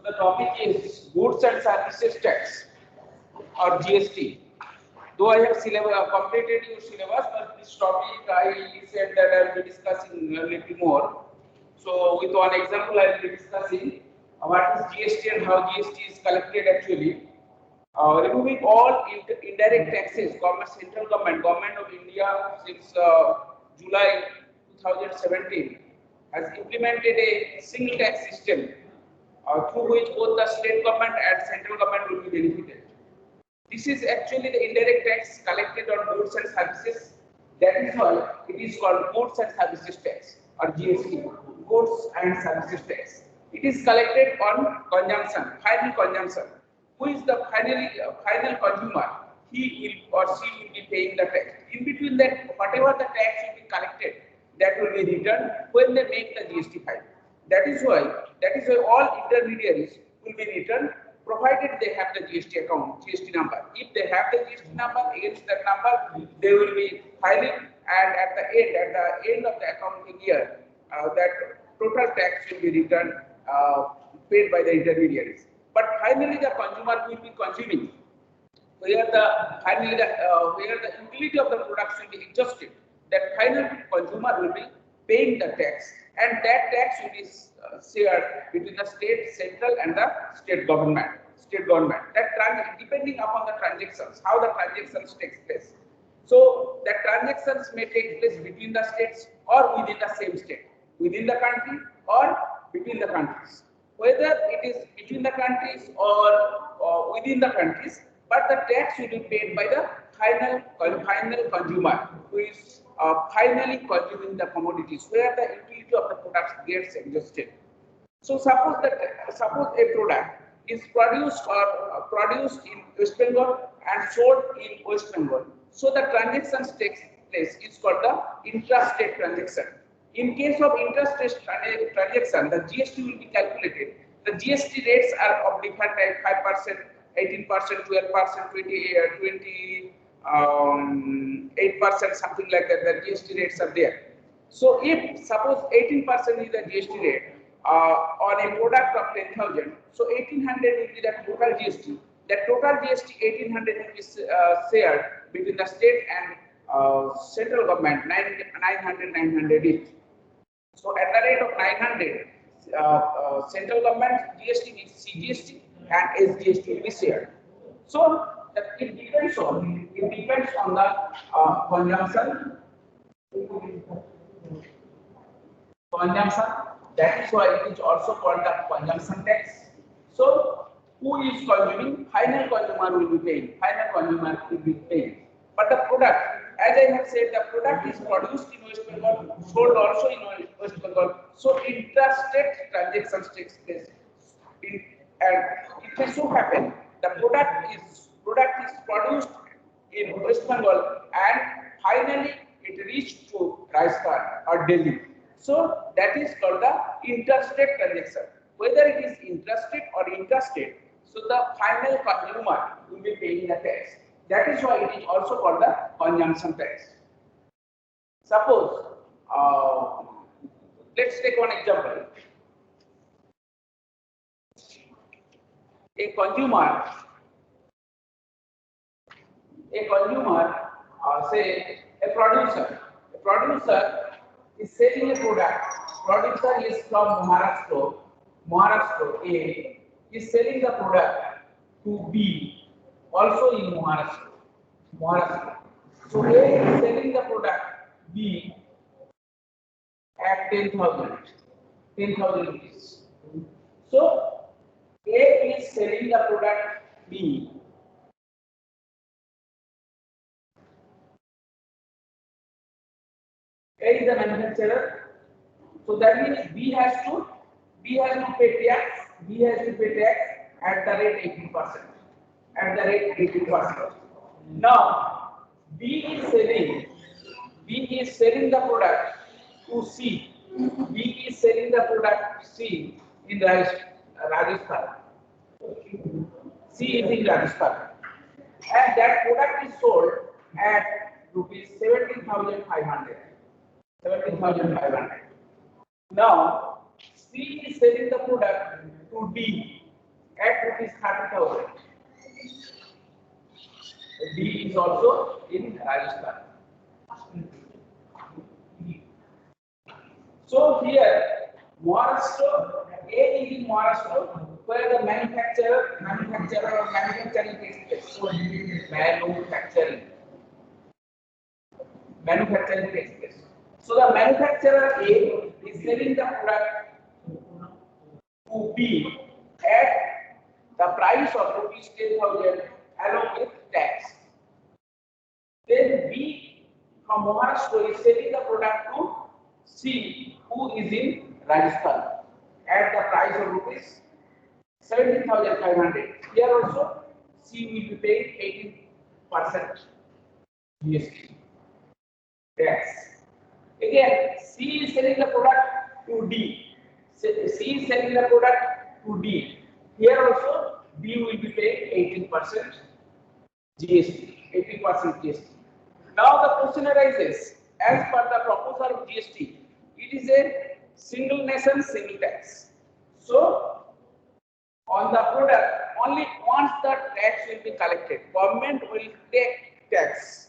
the topic is Goods and Services Tax or GST. Though I have completed your syllabus, but this topic I said that I will be discussing a little more. So with one example, I will be discussing what is GST and how GST is collected actually. Removing all indirect taxes, central government of India since July 2017 has implemented a single tax system through which both the state government and central government will be benefited. This is actually the indirect tax collected on goods and services. That is why it is called Goods and Services Tax or GST, Goods and Services Tax. It is collected on consumption, final consumption. Who is the final consumer? He will or she will be paying the tax. In between that, whatever the tax will be collected, that will be returned when they make the GST file. That is why all intermediaries will be returned provided they have the GST account, GST number. If they have the GST number, against that number, they will be filing, and at the end of the accounting year, that total tax will be returned paid by the intermediaries. But finally, the consumer will be consuming, where the utility of the product will be exhausted. That final consumer will be paying the tax, and that tax will be shared between the state, central, and the state government. That depending upon the transactions, how the transactions takes place. So that transactions may take place between the states or within the same state, within the country or between the countries. Whether it is between the countries or within the countries, but the tax will be paid by the final consumer who is finally consuming the commodities, where the utility of the products gets exhausted. So suppose a product is produced in West Bengal and sold in West Bengal. So the transactions takes place is called the intrastate transaction. In case of intrastate transaction, the GST will be calculated. The GST rates are of different type: 5%, 18%, 12%, 8%, something like that. The GST rates are there. So if suppose 18% is the GST rate on a product of 10,000, so 1,800 will be the total GST. The total GST 1,800 will be shared between the state and central government, 900 each. So at the rate of 900, central government GST is CGST and SGST will be shared. So it depends on the consumption. That is why it is also called the consumption tax. So who is consuming? Final consumer will be paying. But the product, as I have said, the product is produced in West Bengal, sold also in West Bengal. So intrastate transactions takes place. And it may so happen the product is produced in West Bengal and finally it reached to Rajasthan or Delhi. So that is called the interstate transaction. Whether it is intrastate or interstate, so the final consumer will be paying the tax. That is why it is also called the consumption tax. Suppose, let's take one example. A consumer, say a producer is selling a product. Producer is from Maharashtra A is selling the product to B, also in Maharashtra. So A is selling the product B at 10,000 rupees. So A is selling the product B A is the manufacturer, so that means B has to pay tax. B has to pay tax at the rate 18%. Now B is selling the product to C. B is selling the product to C in Rajasthan. C is in Rajasthan, and that product is sold at rupees 17,500. Now, C is selling the product to D at rupees 30,000. D is also in Rajasthan. So here, Maharashtra, A is in Maharashtra, where the manufacturing takes place. So manufacturing takes place. So the manufacturer A is selling the product to B at the price of rupees 10,000 along with tax. Then B from Maharashtra is selling the product to C, who is in Rajasthan, at the price of rupees 17,500. Here also C will be paying 18% GST tax. Again, C is selling the product to D. C is selling the product to D. Here also D will be paying 18% GST. 18% GST. Now the question arises, as per the proposal of GST, it is a single nation, single tax. So, on the product, only once the tax will be collected, government will take tax.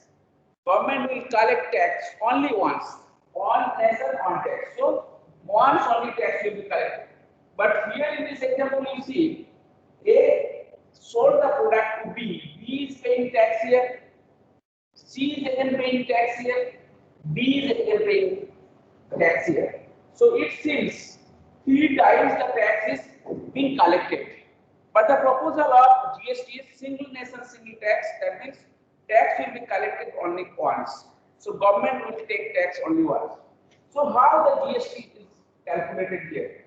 Government will collect tax only once, on nation, on tax. So, once only tax will be collected. But here in this example, you see, A sold the product to B. B is paying tax here. C is again paying tax here. B is again paying tax here. So it seems 3 times the tax is being collected. But the proposal of GST is single nation, single tax. That means tax will be collected only once. So government will take tax only once. So how the GST is calculated here?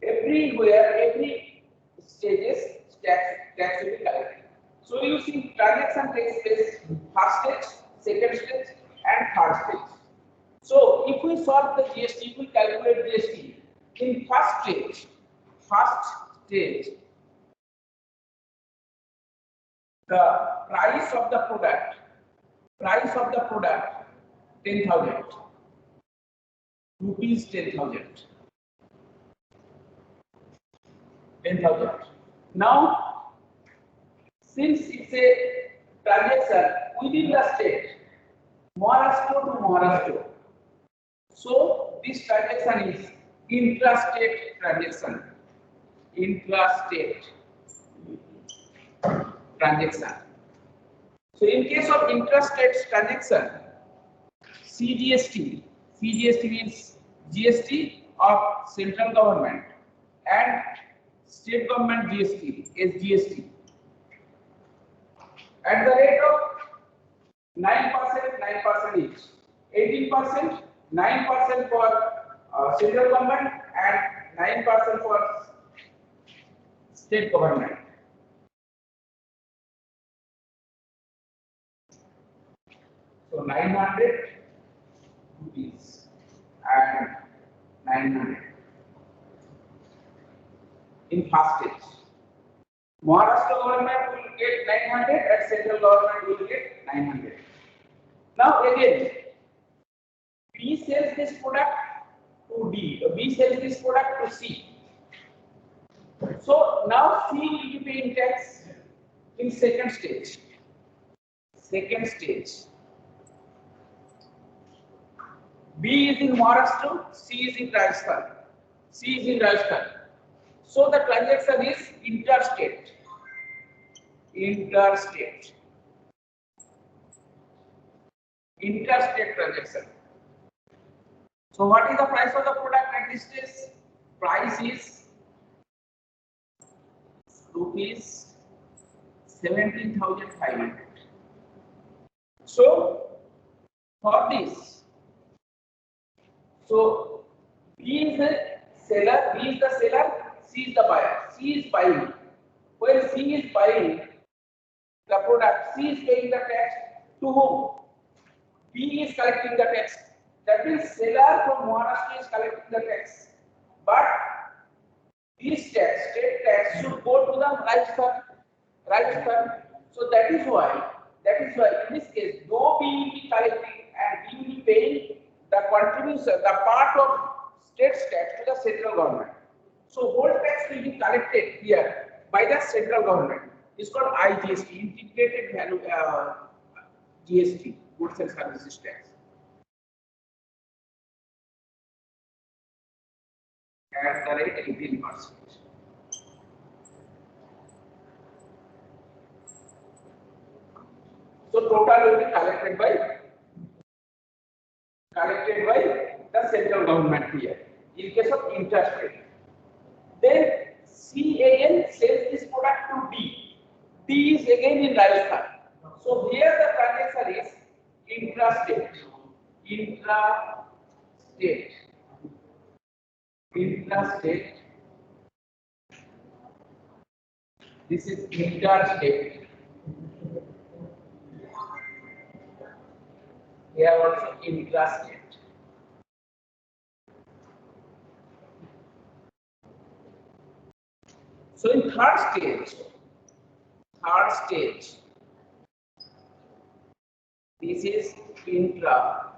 Everywhere, every stages tax will be collected. So you see transaction takes place first stage, second stage and third stage. So if we solve the GST, we calculate GST in first stage, the price of the product, 10,000 rupees, 10,000. Now, since it's a transaction within the state, Maharashtra to Maharashtra, so this transaction is intrastate transaction. So in case of intrastate transaction, CGST means GST of central government and state government GST is GST at the rate of 9% each, 18%, 9% for central government and 9% for state government. So 900 rupees and 900 in first stage. Maharashtra government will get 900 and central government will get 900. Now again, B sells this product to D, B sells this product to C. So now C will be paying tax in second stage. B is in Maharashtra, C is in Rajasthan. So the transaction is interstate. Interstate transaction. So what is the price of the product at this stage? Price is rupees 17,500. So for this, so B is the seller, C is the buyer. C is buying. When C is buying the product, C is paying the tax to whom? B is collecting the tax. That means seller from Maharashtra is collecting the tax. But this tax, state tax, should go to the Rajasthan. So that is why in this case, though B will be collecting and B will be paying the contribution, the part of state tax to the central government. So whole tax will be collected here by the central government. It's called IGST, Integrated Value GST, Goods and Services Tax. At the rate 18%. So total will be collected by the central government here. In case of interest rate, then C again sells this product to D. D is again in Rajasthan. So here the transaction is intrastate. This is interstate. Here also intrastate. So in third stage, this is intra-state.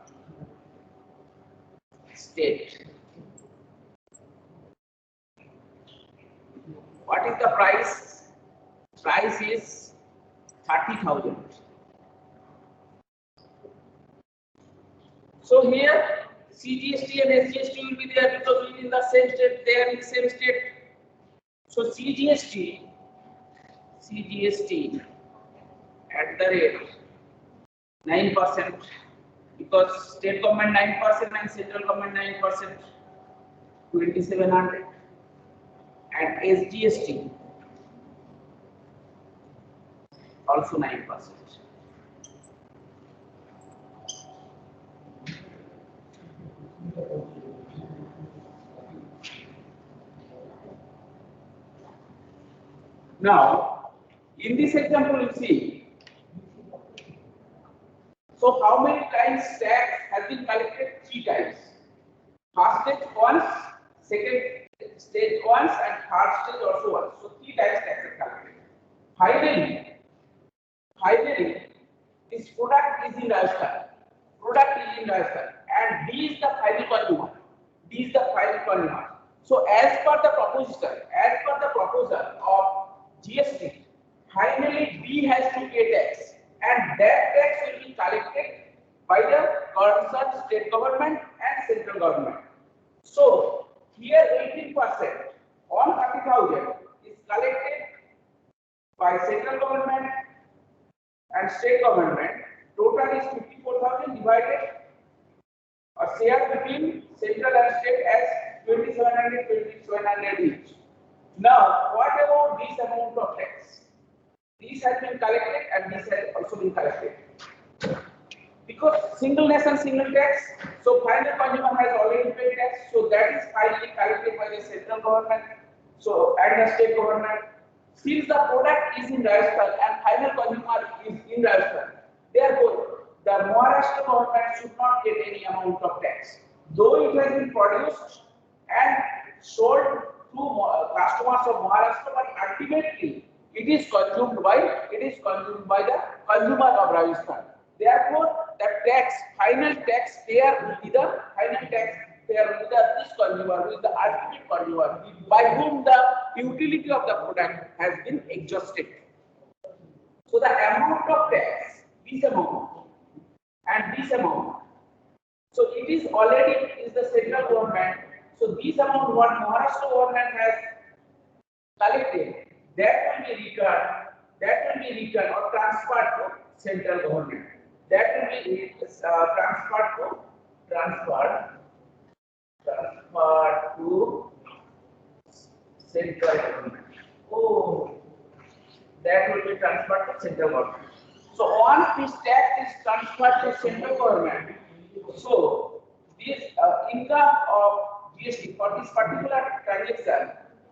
What is the price? Price is 30,000. So here CGST and SGST will be there because we are in the same state, they are in the same state. So CGST at the rate 9% because state government 9% and central government 9%, 2,700, and SGST also 9%. Now, in this example, you see, so how many times tax has been collected? 3 times. First stage once, second stage once, and third stage also once. So 3 times tax is collected. Finally, this product is in Rajasthan. And D is the final consumer. So as per the proposal of GST, finally D has to pay tax, and that tax will be collected by the concerned state government and central government. So here 18% on 30,000 is collected by central government and state government. Total is 54,000 divided or shared between central and state as 2,700 each. Now, what about this amount of tax? This has been collected and this has also been collected. Because single nation, single tax, so final consumer has already paid tax, so that is finally collected by the central government, so and the state government. Since the product is in Rajasthan and final consumer is in Rajasthan, therefore the Maharashtra government should not get any amount of tax, though it has been produced and sold to customers of Maharashtra, but ultimately it is consumed by the consumer of Rajasthan. Therefore, the final tax payer will be this consumer, who is the ultimate consumer, by whom the utility of the product has been exhausted. So the amount of tax, this amount and this amount, so it is already the central government. So this amount what Maharashtra government has collected, that will be returned or transferred to central government. That will be transferred to central government. That will be transferred to central government. So once this tax is transferred to central government, so this income of GST for this particular transaction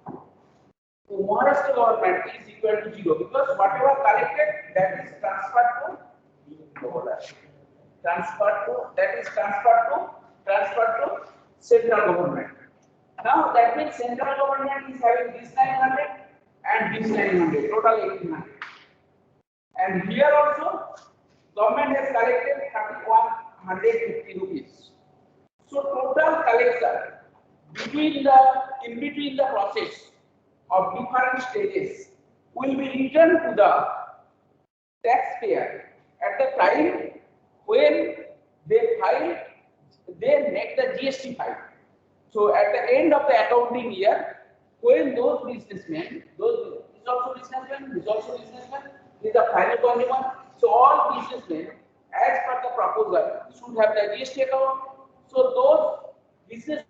to Maharashtra government is equal to 0, because whatever collected, that is transferred to central government. Now that means central government is having this 900 and this 900, total 1800. And here also government has collected 3,150 rupees. So total collection in between the process of different stages will be returned to the taxpayer at the time when they file, they make the GST file. So at the end of the accounting year, when those businessmen, those is also businessmen, is also businessmen, is the final consumer. So all businessmen, as per the proposal, should have the GST account. So those business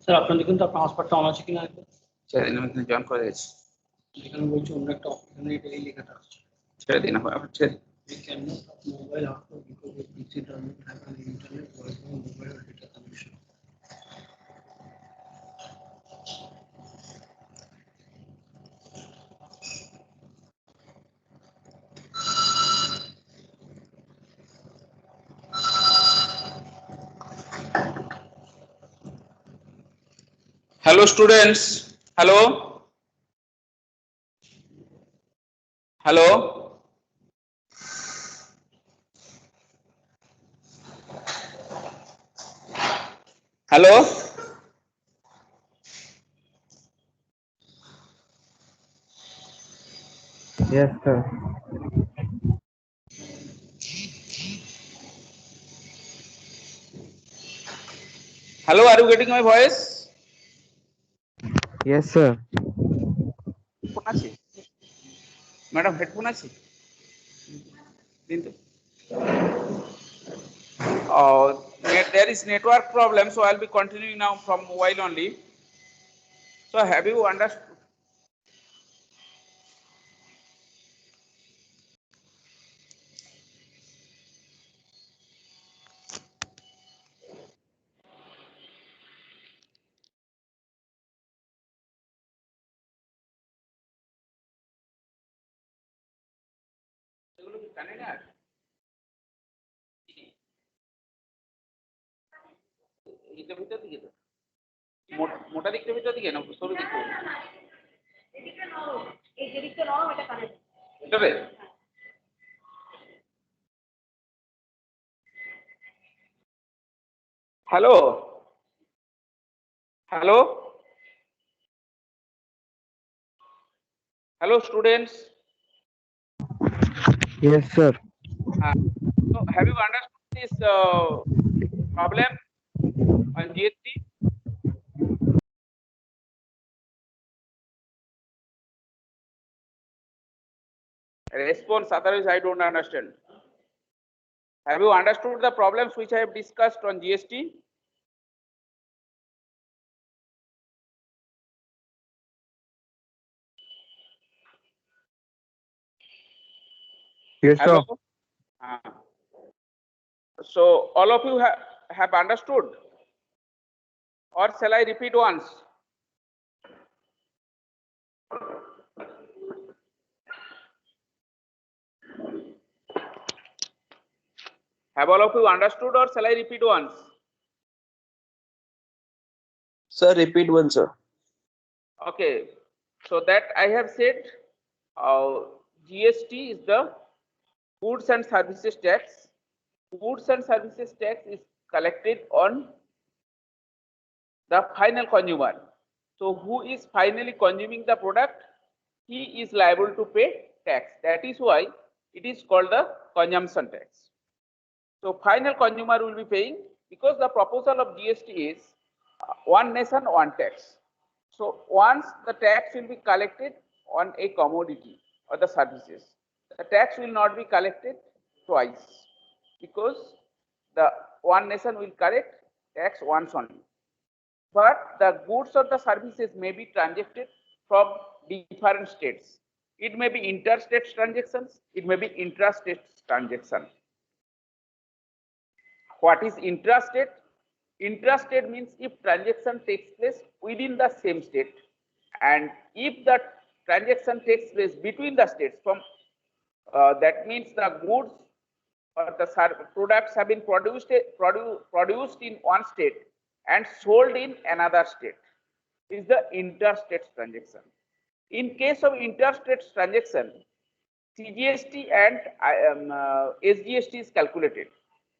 sir আপনার দেখুন তো আপনার হসপিটালটা on আছে কিনা একবার ছেড়ে দিন, আমি জয়েন করে দিয়েছি। এখানে বলছি অন্য একটা অপশনে এটাই লেখাটা আসছে ছেড়ে দিন, আপনি ছেড়ে দিন। You cannot mobile output because your PC does not have an internet Wi-Fi mobile data connection. Hello students, hello, hello, hello, Yes, sir. hello, are you getting my voice? Yes, sir. Headphone আছে madam, headphone আছে দিন তো। There is network problem, so I'll be continuing now from mobile only. So have you understood? এগুলো কি জানেন না? এইটা ভিতর দিকে তো মোটা দিকটা ভিতর দিকে না সরু দিকে? এটারে hello, hello, hello students. Yes, sir. So have you understood this problem on GST? Response, otherwise I don't understand. Have you understood the problems which I have discussed on GST? Yes, sir. Hello? So all of you have understood, or shall I repeat once? Have all of you understood, or shall I repeat once? Sir, repeat one, sir. Okay, so that I have said, GST is the goods and services tax. Goods and services tax is collected on the final consumer. So who is finally consuming the product, he is liable to pay tax. That is why it is called the consumption tax. So final consumer will be paying, because the proposal of GST is one nation, one tax. So once the tax will be collected on a commodity or the services, the tax will not be collected twice, because the one nation will collect tax once only. But the goods or the services may be transacted from different states. It may be interstate transactions, it may be intrastate transaction. What is intrastate? Intrastate means if transaction takes place within the same state, and if the transaction takes place between the states, from that means the goods or the products have been produced in one state and sold in another state, is the interstate transaction. In case of interstate transaction, CGST and SGST is calculated.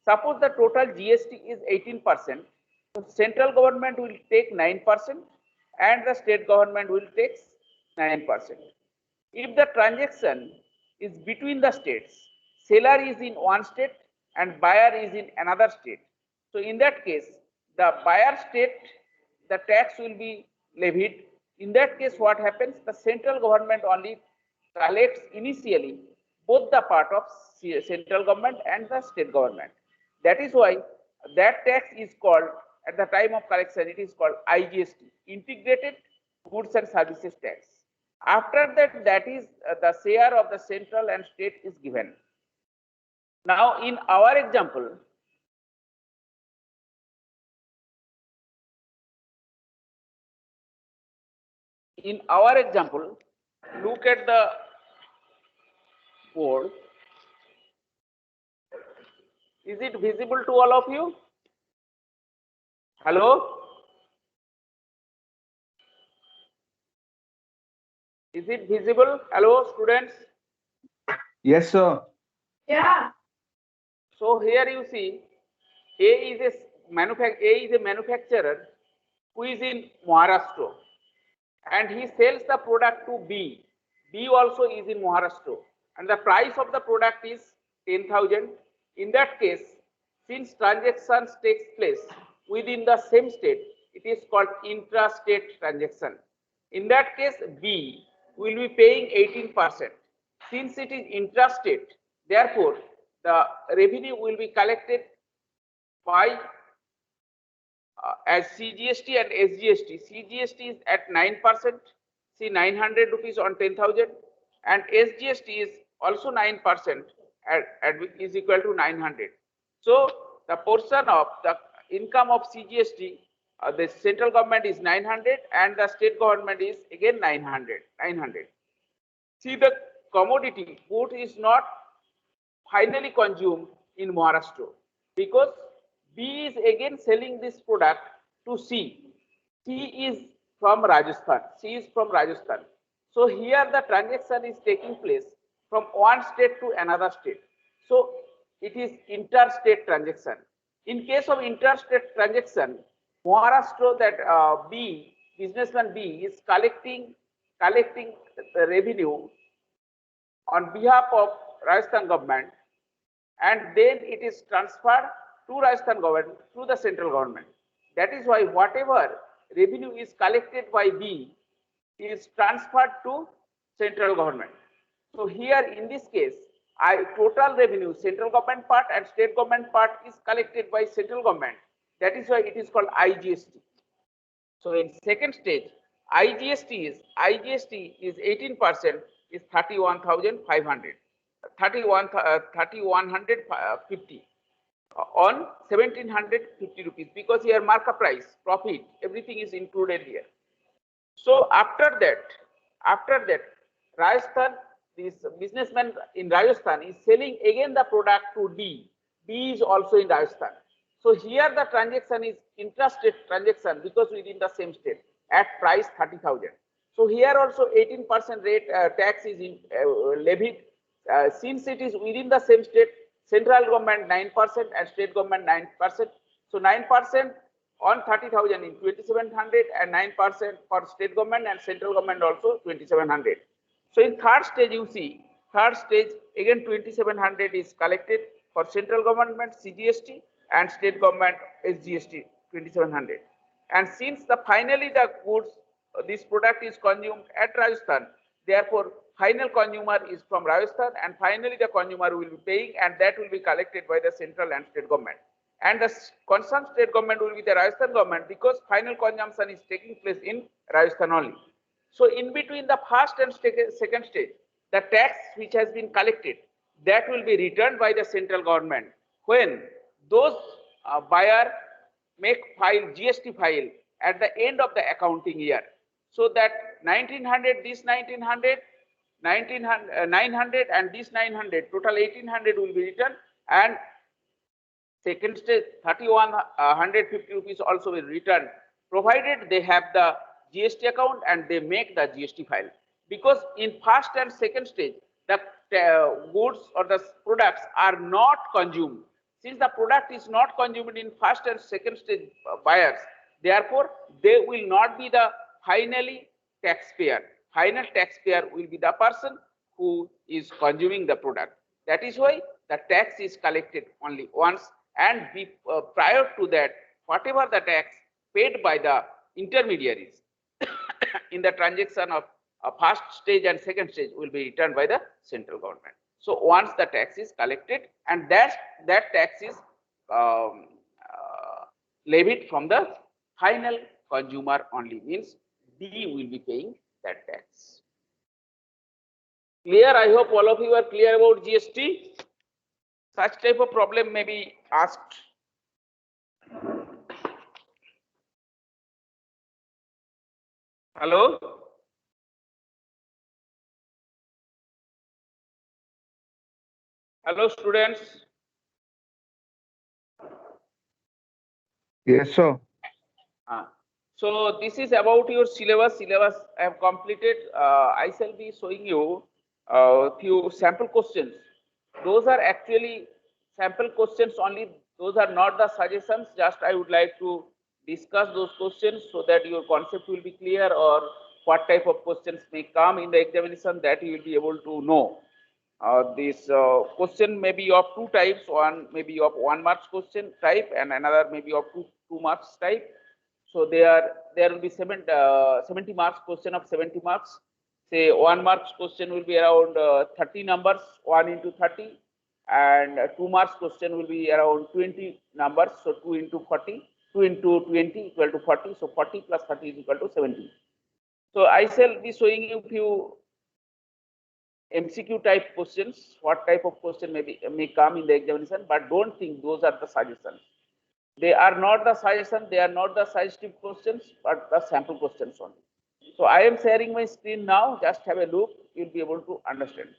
Suppose the total GST is 18%, so central government will take 9% and the state government will take 9%. If the transaction is between the states, seller is in one state and buyer is in another state, so in that case, the buyer state, the tax will be levied. In that case, what happens? The central government only collects initially both the part of central government and the state government. That is why that tax is called at the time of collection, it is called IGST, Integrated Goods and Services Tax. After that, that is the share of the central and state is given. Now, in our example, look at the board. Is it visible to all of you? Hello? Is it visible? Hello, students? Yes, sir. Yeah. So here you see, A is a manufacturer who is in Maharashtra, and he sells the product to B. B also is in Maharashtra, and the price of the product is 10,000. In that case, since transactions takes place within the same state, it is called intra-state transaction. In that case, B will be paying 18%. Since it is intrastate, therefore the revenue will be collected by as CGST and SGST. CGST is at 9%, see 900 rupees on 10,000, and SGST is also 9% is equal to 900. So the portion of the income of CGST, the central government is 900 and the state government is again 900. See, the commodity good is not finally consumed in Maharashtra because B is again selling this product to C. C is from Rajasthan. C is from Rajasthan. So here the transaction is taking place from one state to another state. So it is interstate transaction. In case of interstate transaction, Maharashtra, that businessman B is collecting the revenue on behalf of Rajasthan government, and then it is transferred to Rajasthan government through the central government. That is why whatever revenue is collected by B is transferred to central government. So here in this case, total revenue, central government part and state government part is collected by central government. That is why it is called IGST. So in second stage, IGST is 18%, is 31,500, 3,150 on 1,750 rupees, because here markup price, profit, everything is included here. So after that, Rajasthan, this businessman in Rajasthan is selling again the product to D. D is also in Rajasthan. So here the transaction is intrastate transaction because within the same state at price 30,000. So here also 18% rate tax is levied since it is within the same state. Central government 9% and state government 9%. So 9% on 30,000 in 2,700 and 9% for state government and central government also 2,700. So in third stage, you see, again 2,700 is collected for central government CGST and state government SGST 2,700. And since finally the goods, this product is consumed at Rajasthan, therefore final consumer is from Rajasthan, and finally the consumer will be paying, and that will be collected by the central and state government. And the concerned state government will be the Rajasthan government because final consumption is taking place in Rajasthan only. So in between the first and second stage, the tax which has been collected, that will be returned by the central government when those buyer make GST file at the end of the accounting year. So that 1900, this 1900, 900 and this 900, total 1800 will be returned, and second stage 3,150 rupees also will return, provided they have the GST account and they make the GST file. Because in first and second stage, the goods or the products are not consumed. Since the product is not consumed in first and second stage buyers, therefore they will not be the finally taxpayer. Final taxpayer will be the person who is consuming the product. That is why the tax is collected only once, and prior to that, whatever the tax paid by the intermediaries in the transaction of first stage and second stage will be returned by the central government. So once the tax is collected, and that tax is levied from the final consumer only, means D will be paying that tax. Clear? I hope all of you are clear about GST. Such type of problem may be asked. Hello? Hello, students. Yes, sir. So this is about your syllabus. Syllabus I have completed. I shall be showing you a few sample questions. Those are actually sample questions only. Those are not the suggestions. Just I would like to discuss those questions so that your concept will be clear, or what type of questions may come in the examination, that you will be able to know. This question may be of two types. One may be of 1 marks question type, and another may be of two marks type. So there will be 70 marks question of 70 marks. Say 1 marks question will be around 30 numbers, 1 into 30, and 2 marks question will be around 20 numbers. So 2 into 40, 2 into 20 equal to 40. So 40 plus 30 is equal to 70. So I shall be showing you few MCQ type questions. What type of question may come in the examination, but don't think those are the suggestions. They are not the suggestion, they are not the suggestive questions, but the sample questions only. So I am sharing my screen now. Just have a look, you'll be able to understand.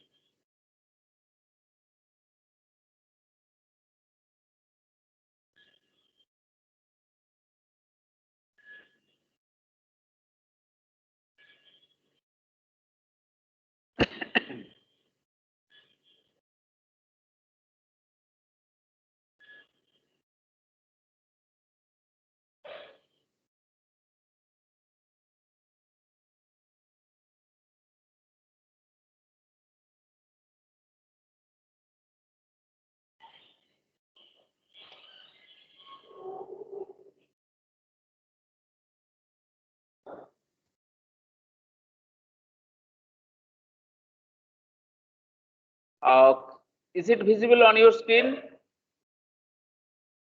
Is it visible on your screen?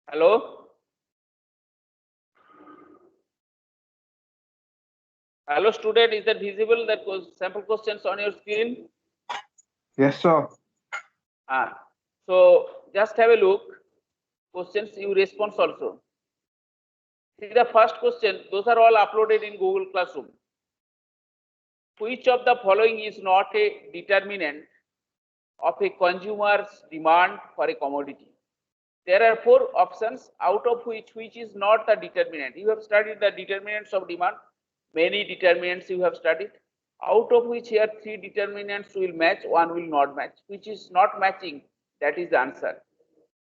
Hello? Hello, student, is that visible? That was sample questions on your screen? Yes, sir. So just have a look. Questions you respond also. See the first question, those are all uploaded in Google Classroom. Which of the following is not a determinant of a consumer's demand for a commodity? There are 4 options, out of which is not the determinant. You have studied the determinants of demand. Many determinants you have studied. Out of which here 3 determinants will match, 1 will not match. Which is not matching, that is the answer.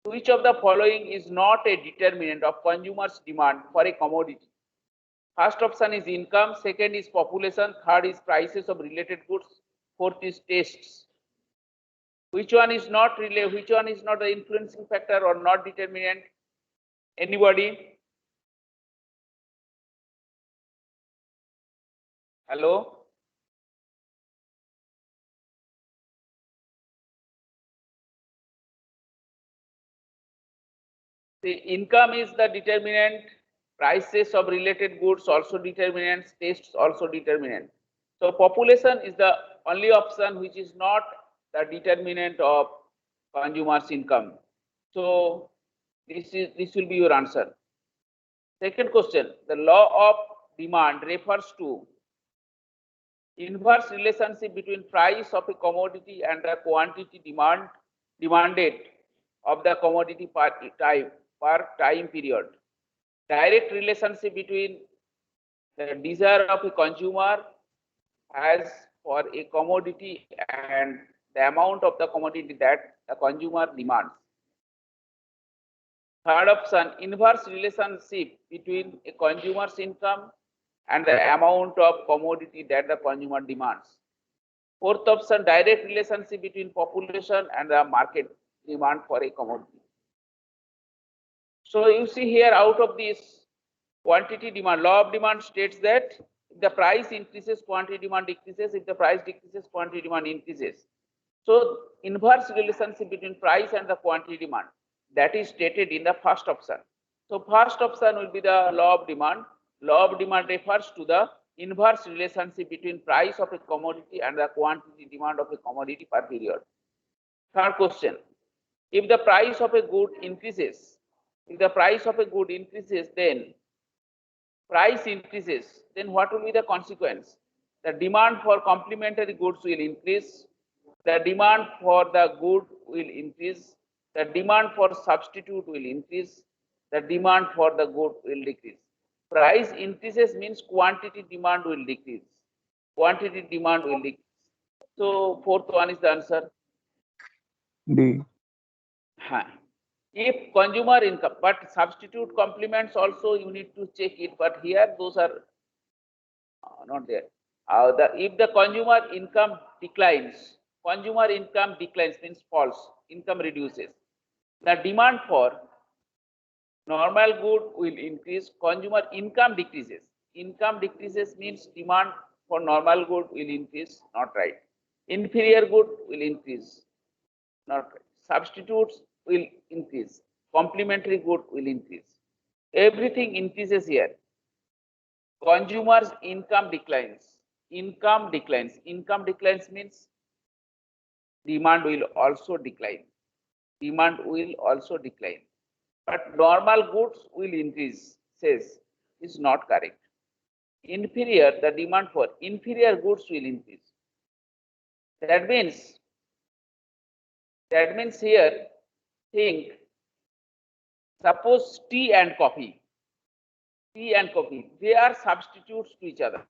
Which of the following is not a determinant of consumer's demand for a commodity? First option is income, second is population, third is prices of related goods, fourth is tastes. Which one is not related? Which one is not the influencing factor or not determinant? Anybody? Hello? The income is the determinant, prices of related goods also determinants, tastes also determinant. So population is the only option which is not the determinant of consumer's income. So this will be your answer. Second question, the law of demand refers to inverse relationship between price of a commodity and the quantity demanded of the commodity per time period. Direct relationship between the desire of a consumer as for a commodity and the amount of the commodity that the consumer demands. Third option, inverse relationship between a consumer's income and the amount of commodity that the consumer demands. Fourth option, direct relationship between population and the market demand for a commodity. So you see here, out of this quantity demand, law of demand states that if the price increases, quantity demand decreases. If the price decreases, quantity demand increases. So inverse relationship between price and the quantity demand, that is stated in the first option. So first option will be the law of demand. Law of demand refers to the inverse relationship between price of a commodity and the quantity demand of a commodity per period. Third question, if the price of a good increases, then price increases, then what will be the consequence? The demand for complementary goods will increase, the demand for the good will increase, the demand for substitute will increase, the demand for the good will decrease. Price increases means quantity demand will decrease. Quantity demand will decrease. So fourth one is the answer. D. If consumer income, but substitute complements also you need to check it, but here those are not there. If the consumer income declines means false, income reduces. The demand for normal good will increase, consumer income decreases. Income decreases means demand for normal good will increase, not right. Inferior good will increase, not right. Substitutes will increase, complementary good will increase. Everything increases here. Consumers income declines. Income declines means demand will also decline. But normal goods will increase, says, is not correct. Inferior, the demand for inferior goods will increase. That means here, think, suppose tea and coffee, they are substitutes to each other.